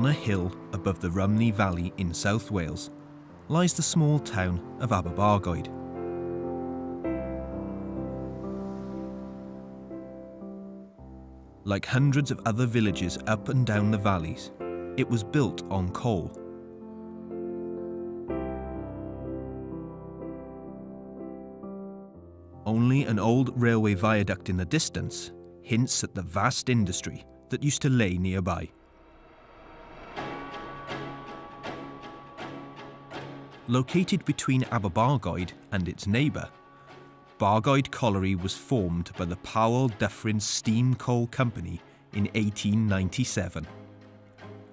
On a hill above the Rhymney Valley in South Wales lies the small town of Aberbargoed. Like hundreds of other villages up and down the valleys, it was built on coal. Only an old railway viaduct in the distance hints at the vast industry that used to lay nearby. Located between Aberbargoed and its neighbour, Bargoed Colliery was formed by the Powell Dyffryn Steam Coal Company in 1897,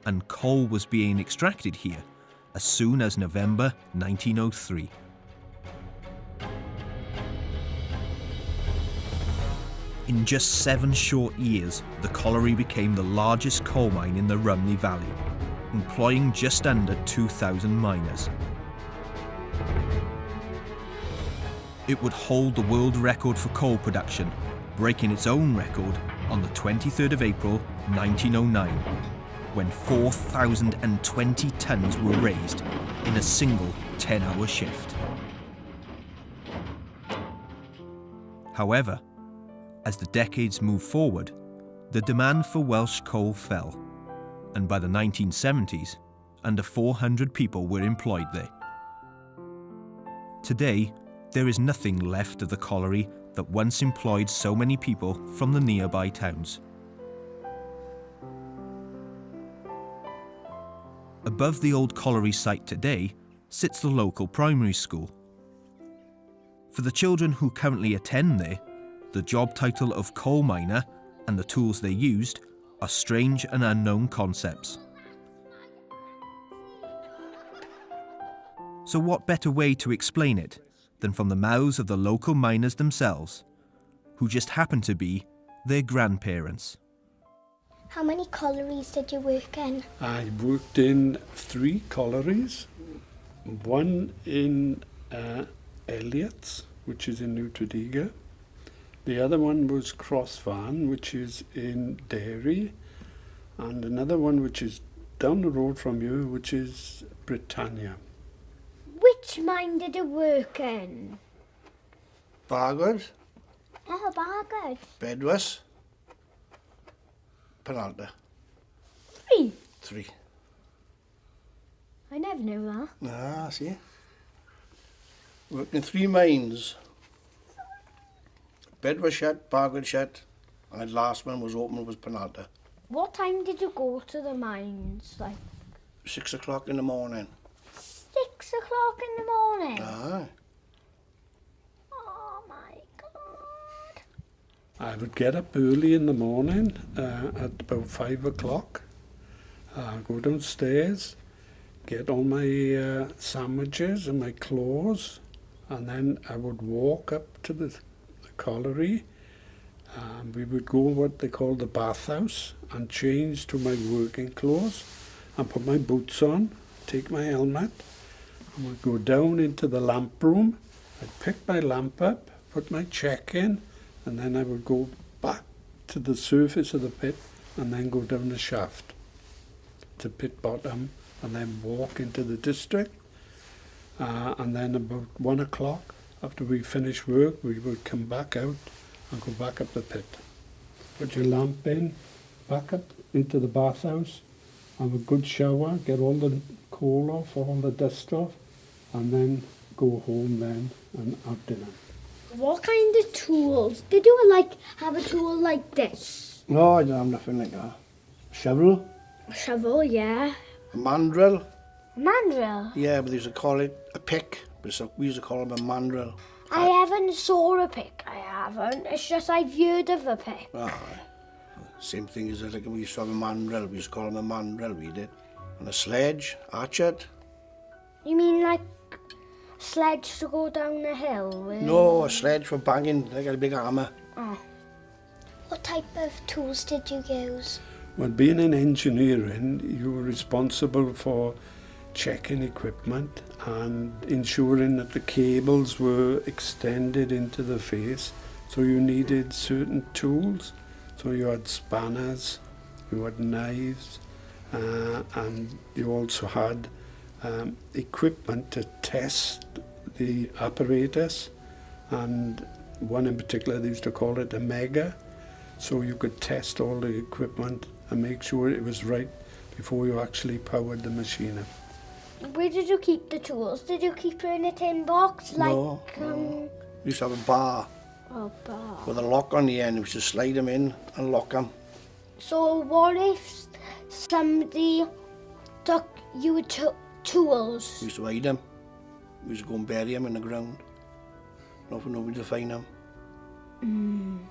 and coal was being extracted here as soon as November 1903. In just 7 short years, the colliery became the largest coal mine in the Rhymney Valley, employing just under 2,000 miners. It would hold the world record for coal production, breaking its own record on the 23rd of April 1909, when 4,020 tonnes were raised in a single 10-hour shift. However, as the decades moved forward, the demand for Welsh coal fell, and by the 1970s, under 400 people were employed there. Today, there is nothing left of the colliery that once employed so many people from the nearby towns. Above the old colliery site today sits the local primary school. For the children who currently attend there, the job title of coal miner and the tools they used are strange and unknown concepts. So what better way to explain it than from the mouths of the local miners themselves, who just happen to be their grandparents. How many collieries did you work in? I worked in 3 collieries, one in Elliott's, which is in New Tredegar. The other one was Crossfarn, which is in Derry, and another one which is down the road from you, which is Britannia. Which mine did you work in? Bargoed, Oh, Bargoed. Bedwas, Penalta. 3? 3. I never knew that. Ah, see. Worked in 3 mines. Bedwas shut, Bargoed shut, and the last one was open, was Penalta. What time did you go to the mines? Like 6 o'clock in the morning. 6 o'clock in the morning? Aye. Oh my God. I would get up early in the morning at about 5 o'clock, go downstairs, get all my sandwiches and my clothes, and then I would walk up to the colliery. We would go what they call the bathhouse and change to my working clothes and put my boots on, take my helmet, and we'd go down into the lamp room. I'd pick my lamp up, put my check in, and then I would go back to the surface of the pit and then go down the shaft to pit bottom and then walk into the district. And then about 1 o'clock, after we finished work, we would come back out and go back up the pit. Put your lamp in, back up into the bathhouse, have a good shower, get all the coal off, all the dust off, and then go home then and have dinner. What kind of tools? Did you have a tool like this? No, I don't have nothing like that. Shovel, A shovel, yeah. a mandrel. A mandrel? Yeah, but they used to call it a pick. We used to call them a mandrel. I haven't saw a pick, I haven't. It's just I've heard of a pick. Aye. Same thing as like we used to have a mandrel. We used to call them a mandrel, we did. And a sledge, archer. You mean like sledge to go down the hill with? No, a sledge for banging, like a big hammer. Oh. What type of tools did you use? Well, being in engineering, you were responsible for checking equipment and ensuring that the cables were extended into the face. So you needed certain tools. So you had spanners, you had knives, and you also had equipment to test the apparatus, and one in particular, they used to call it a mega, so you could test all the equipment and make sure it was right before you actually powered the machine up. Where did you keep the tools? Did you keep it in a tin box? No. We used to have a bar bar. with a lock on the end. We used to slide them in and lock them. So what if somebody took your tools? We used to hide them. We used to go and bury them in the ground. Not for nobody to find them.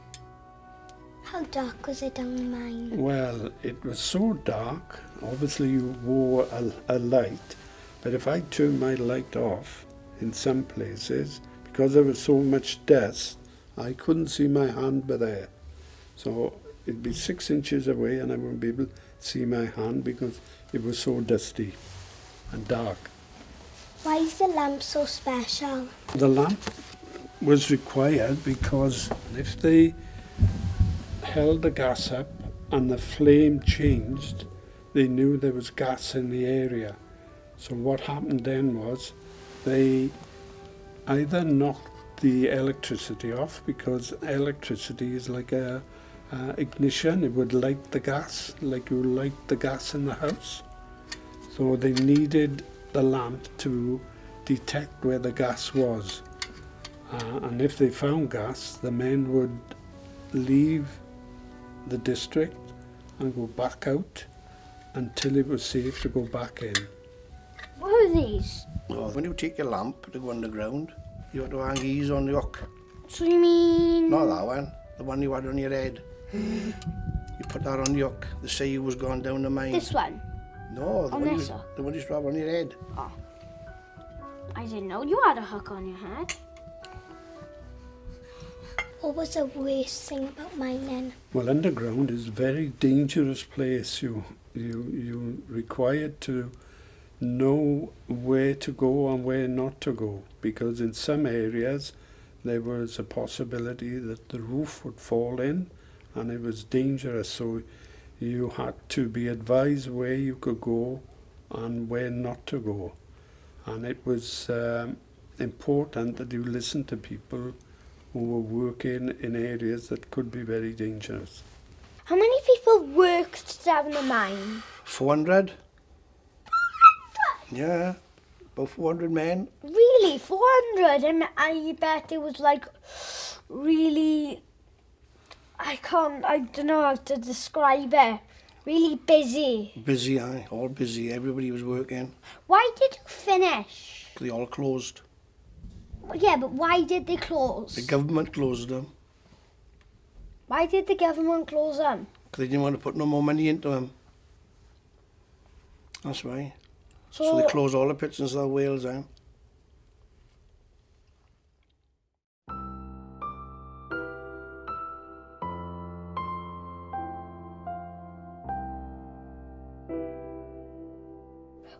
How dark was it down the mine? Well, it was so dark, obviously you wore a light, but if I turned my light off in some places, because there was so much dust, I couldn't see my hand by there. So it'd be 6 inches away and I wouldn't be able to see my hand because it was so dusty and dark. Why is the lamp so special? The lamp was required because if they held the gas up and the flame changed, they knew there was gas in the area. So what happened then was they either knocked the electricity off, because electricity is like a ignition, it would light the gas like you light the gas in the house. So they needed the lamp to detect where the gas was. And if they found gas, the men would leave the district and go back out until it was safe to go back in. What are these? Oh, when you take your lamp to go underground, you have to hang these on the hook. So you mean... Not that one, the one you had on your head. You put that on the hook, they say you was gone down the mine. This one? No, On this hook? the one you used to have on your head. Oh. I didn't know you had a hook on your head. What was the worst thing about mining? Well, underground is a very dangerous place. You required to know where to go and where not to go, because in some areas there was a possibility that the roof would fall in and it was dangerous, so you had to be advised where you could go and where not to go. And it was important that you listen to people who were working in areas that could be very dangerous. How many people worked down the mine? 400? Yeah, about 400 men. Really? 400? And I bet it was like really... I don't know how to describe it. Really busy. Busy, aye, all busy. Everybody was working. Why did you finish? They all closed. Yeah, but why did they close? The government closed them. Why did the government close them? Because they didn't want to put no more money into them. That's why. So they closed all the pits in South Wales, eh?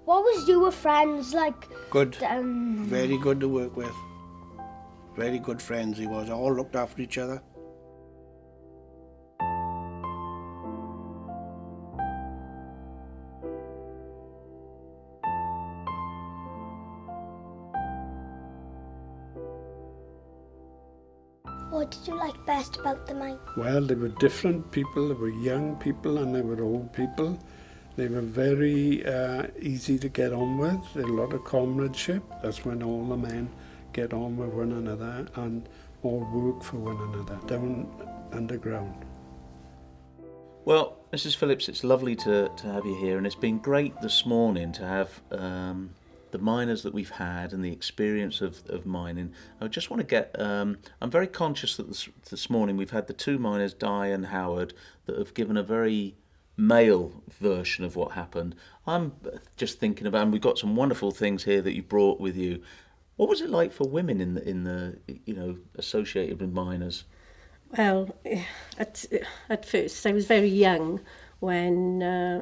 What was your friends like? Good. Very good to work with. Very good friends he was. All looked after each other. What did you like best about the mine? Well, there were different people. There were young people and there were old people. They were very easy to get on with. There was a lot of comradeship. That's when all the men get on with one another and all work for one another down underground. Well, Mrs. Phillips, it's lovely to have you here, and it's been great this morning to have the miners that we've had and the experience of mining. I just want to get... I'm very conscious that this morning we've had the two miners, Di and Howard, that have given a very male version of what happened. I'm just thinking about, and we've got some wonderful things here that you brought with you. What was it like for women in the associated with miners? Well, at first I was very young when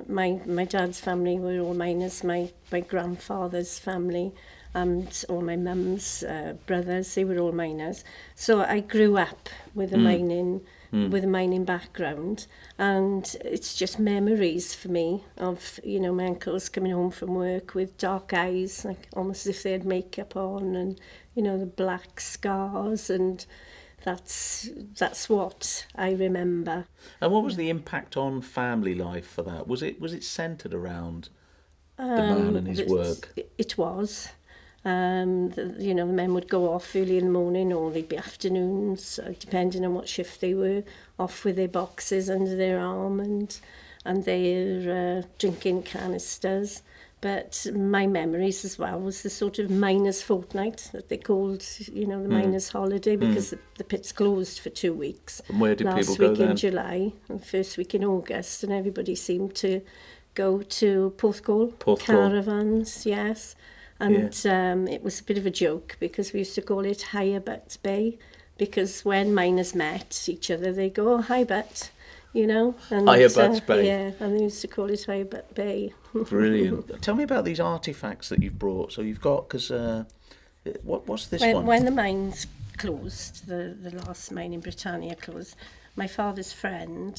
my dad's family were all miners, my grandfather's family and all my mum's brothers, they were all miners. So I grew up with the mining with a mining background, and it's just memories for me of, you know, my uncles coming home from work with dark eyes, like almost as if they had makeup on, and, you know, the black scars, and that's what I remember. And what was the impact on family life for that? Was it centred around the man and his work? It was. You know, the men would go off early in the morning, or they'd be afternoons, depending on what shift they were, off with their boxes under their arm and their drinking canisters. But my memories as well was the sort of miners' fortnight that they called, you know, the miners' holiday, because the pits closed for 2 weeks. And where did people go then? Last week in July and first week in August, and everybody seemed to go to Porthcawl. Caravans, yes. And it was a bit of a joke, because we used to call it Higher Butt Bay, because when miners met each other, they go, "Oh, hi Butt," you know. And, Higher Butts Bay. Yeah, and they used to call it Higher Butt Bay. Brilliant. Tell me about these artefacts that you've brought. So you've got, because what's this one? When the mines closed, the last mine in Britannia closed, my father's friend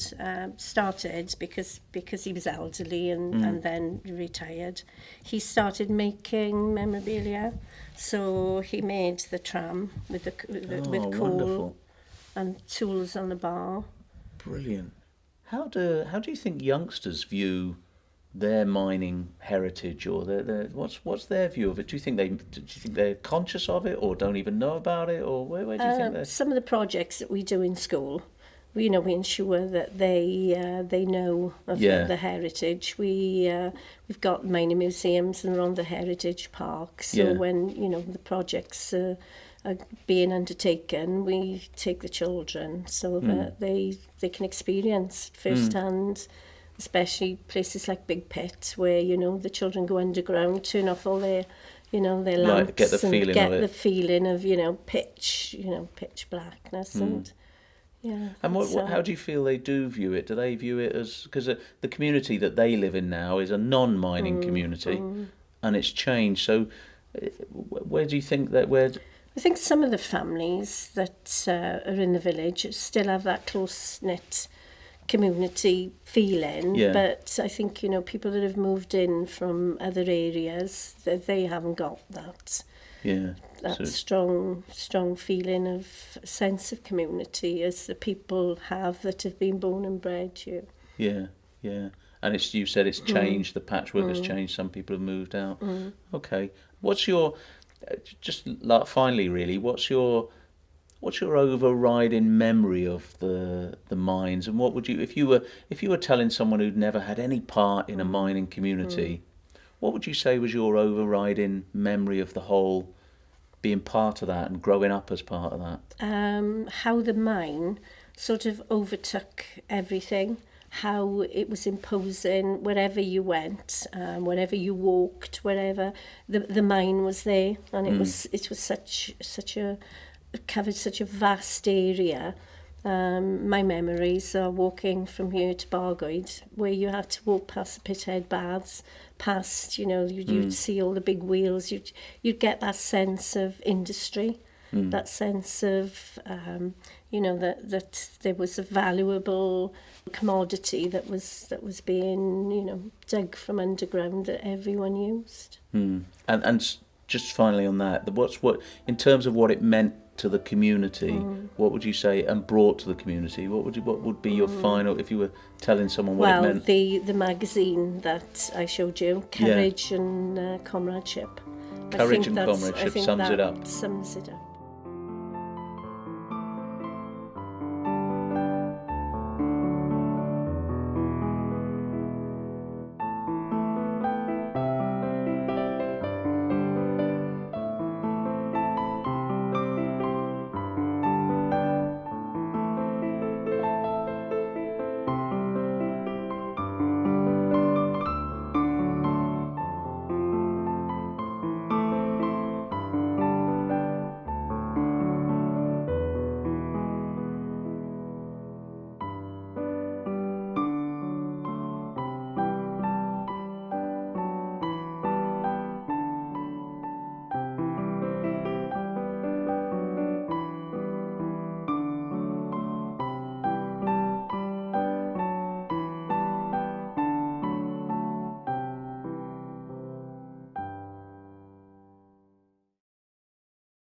started, because he was elderly and then retired, he started making memorabilia. So he made the tram with coal wonderful. and tools on the bar. Brilliant. How do you think youngsters view their mining heritage, or their what's their view of it? Do you think they're conscious of it, or don't even know about it, or where do you think they're? Some of the projects that we do in school, we ensure that they know of the heritage. We've got mining museums and around the heritage park. So when, you know, the projects are being undertaken, we take the children so that they can experience firsthand, especially places like Big Pit, where, you know, the children go underground, turn off all their, you know, their lamps, get the feeling and get of it. the feeling of, you know, pitch blackness and. Yeah, and how do you feel they do view it? Do they view it as, because the community that they live in now is a non-mining community, and it's changed. So, where do you think that I think some of the families that are in the village still have that close-knit community feeling, but I think, you know, people that have moved in from other areas, they haven't got that. That strong feeling of sense of community as the people have that have been born and bred here. Yeah. And you said it's changed, the patchwork has changed, some people have moved out. Okay. What's your, just finally really, what's your overriding memory of the mines, and what would you, if you were telling someone who'd never had any part in a mining community, what would you say was your overriding memory of the whole, being part of that and growing up as part of that? How the mine sort of overtook everything, how it was imposing wherever you went, wherever you walked, wherever the mine was there, and it was such a covered such a vast area. My memories are walking from here to Bargoed, where you had to walk past the Pithead Baths, past, you know, you'd see all the big wheels, you'd get that sense of industry, that sense of, you know, that there was a valuable commodity that was being, you know, dug from underground that everyone used. And just finally on that, what in terms of what it meant to the community, what would you say, and brought to the community? What would be your final, if you were telling someone what it meant? The magazine that I showed you, Courage and Comradeship. Courage and Comradeship sums it up. Sums it up.